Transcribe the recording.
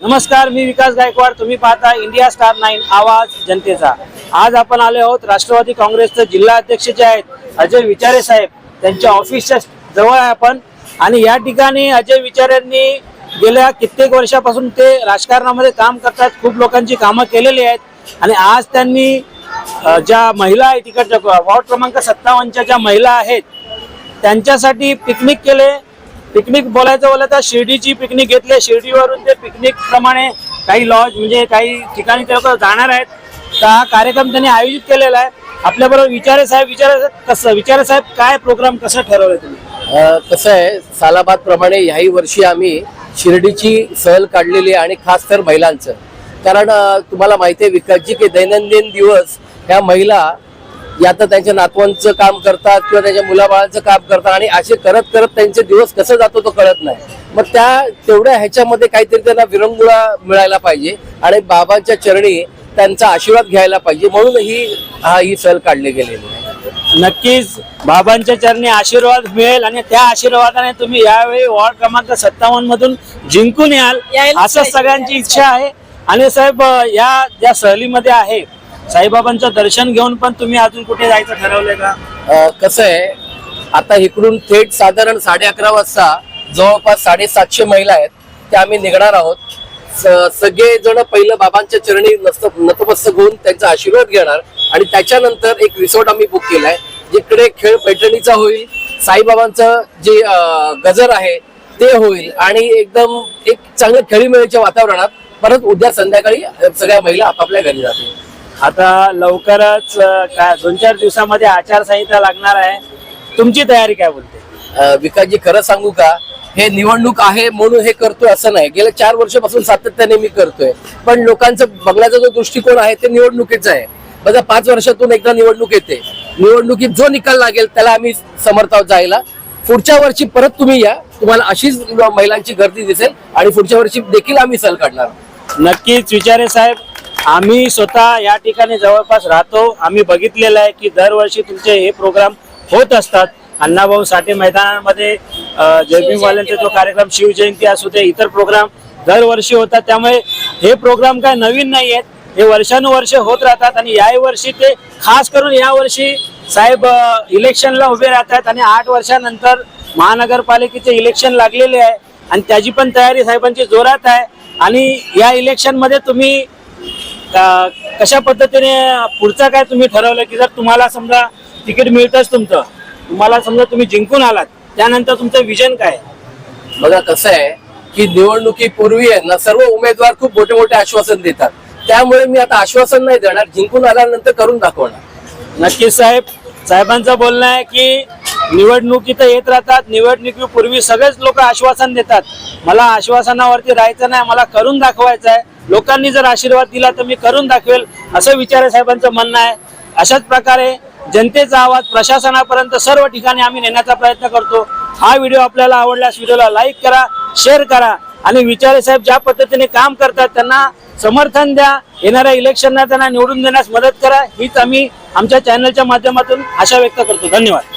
नमस्कार, मी विकास गायकवाड. तुम्ही पाहता इंडिया स्टार 9 आवाज जनतेचा. आज आपण आले आहोत राष्ट्रवादी काँग्रेसचे जिल्हा अध्यक्ष जे आहेत अजय विचारे साहेब, त्यांच्या ऑफिसच्या जवळ आहे आपण. आणि या ठिकाणी अजय विचारेंनी गेल्या कित्येक वर्षापासून ते राजकारणामध्ये काम करतात, खूप लोकांची कामं केलेली आहेत. आणि आज त्यांनी ज्या महिला आहे तिकडच्या वॉर्ड क्रमांक 57च्या ज्या महिला आहेत त्यांच्यासाठी पिकनिक केले. पिकनिक बोलायचं बोललं तर शिर्डीची पिकनिक घेतली. शिर्डीवरून ते पिकनिक प्रमाणे काही लॉज म्हणजे काही ठिकाणी ते लोक जाणार आहेत. तर हा कार्यक्रम त्यांनी आयोजित केलेला आहे. आपल्याबरोबर विचारे साहेब काय प्रोग्राम कसं ठरवलं तुम्ही? कसं आहे, सालाबाद प्रमाणे याही वर्षी आम्ही शिर्डीची सहल काढलेली आहे आणि खास तर महिलांचं. कारण तुम्हाला माहिती आहे विकासजी की दैनंदिन दिवस ह्या महिला या तर त्यांच्या नातवांचं काम करतात किंवा त्यांच्या मुलाबाळांचं काम करतात आणि असे करत करत त्यांचे दिवस कसं जातो तो कळत नाही. मग त्या तेवढ्या ह्याच्यामध्ये काहीतरी त्यांना विरंगुळा मिळायला पाहिजे आणि बाबांच्या चरणी त्यांचा आशीर्वाद घ्यायला पाहिजे, म्हणून ही सहल काढली गेलेली आहे. नक्कीच बाबांच्या चरणी आशीर्वाद मिळेल आणि त्या आशीर्वादाने तुम्ही यावेळी वॉर्ड क्रमांक 57 मधून जिंकून याल असं सगळ्यांची इच्छा आहे. आणि साहेब, या ज्या सहलीमध्ये आहे साईबाबांचं दर्शन घेऊन पण तुम्ही अजून कुठे जायचं ठरवलंय का? कसं आहे, आता इकडून थेट साधारण 11:30 वाजता जवळपास 750 महिला आहेत त्या आम्ही निघणार आहोत. सगळे जण पहिलं बाबांच्या चरणी नतमस्तक होऊन त्यांचा आशीर्वाद घेणार आणि त्याच्यानंतर एक रिसॉर्ट आम्ही बुक केलाय जिकडे खेळ पैठणीचा होईल, साईबाबांचं जे गजर आहे ते होईल आणि एकदम एक चांगलं खेळीमेळीच्या वातावरणात परत उद्या संध्याकाळी सगळ्या महिला आपापल्या घरी जातील. आता लवकरच 2-4 दिवसामध्ये आचारसंहिता लागणार आहे, तुमची तयारी काय बोलते? विकासजी, खरं सांगू का, हे निवडणूक आहे म्हणून हे करतोय असं नाही. गेल्या 4 वर्षापासून सातत्याने मी करतोय, पण लोकांचं बघण्याचा जो दृष्टिकोन आहे ते निवडणुकीचा आहे. बघा, 5 वर्षातून एकदा निवडणूक येते. निवडणुकीत जो निकाल लागेल त्याला आम्ही समर्थ आहोत जायला. पुढच्या वर्षी परत तुम्ही या, तुम्हाला अशीच महिलांची गर्दी दिसेल आणि पुढच्या वर्षी देखील आम्ही सहल काढणार. नक्कीच विचारे साहेब, आम्ही स्वतः या ठिकाणी जवळपास राहतो. आम्ही बघितलेलं आहे की दरवर्षी तुमचे हे प्रोग्राम होत असतात. अण्णाभाऊ साठे मैदानामध्ये जयभीमवाल्यांचा जो कार्यक्रम, शिवजयंती असू दे, इतर प्रोग्राम दरवर्षी होतात. त्यामुळे हे प्रोग्राम काय नवीन नाही आहेत, हे वर्षानुवर्ष होत राहतात. आणि याही वर्षी ते खास करून यावर्षी साहेब इलेक्शनला उभे राहतात आणि 8 वर्षानंतर महानगरपालिकेचे इलेक्शन लागलेले आहे आणि त्याची पण तयारी साहेबांची जोरात आहे. आणि या इलेक्शनमध्ये तुम्ही कशा पद्धतीने पुढचं काय तुम्ही ठरवलं की जर तुम्हाला समजा तिकीट मिळतच, तुम्हाला समजा तुम्ही जिंकून आलात, त्यानंतर तुमचं विजन काय? बघा, कसं आहे की निवडणुकीपूर्वी आहे ना सर्व उमेदवार खूप मोठे मोठे आश्वासन देतात. त्यामुळे मी आता आश्वासन नाही देणार, जिंकून आल्यानंतर करून दाखवणार. नक्कीच साहेब, साहेबांचं बोलणं आहे की निवडणुकीत येत राहतात, निवडणुकीपूर्वी सगळेच लोक आश्वासन देतात. मला आश्वासनावरती राहायचं नाही, मला करून दाखवायचं आहे. लोकांनी जर आशीर्वाद दिला तर मी करून दाखवेल, असं विचारे साहेबांचं म्हणणं आहे. अशाच प्रकारे जनतेचा आवाज प्रशासनापर्यंत सर्व ठिकाणी आम्ही नेण्याचा प्रयत्न करतो. हा व्हिडिओ आपल्याला आवडल्यास व्हिडिओला लाईक करा, शेअर करा आणि विचारे साहेब ज्या पद्धतीने काम करतात त्यांना समर्थन द्या. येणाऱ्या इलेक्शनला त्यांना निवडून देण्यास मदत करा, हीच आम्ही आमच्या चॅनलच्या माध्यमातून आशा व्यक्त करतो. धन्यवाद.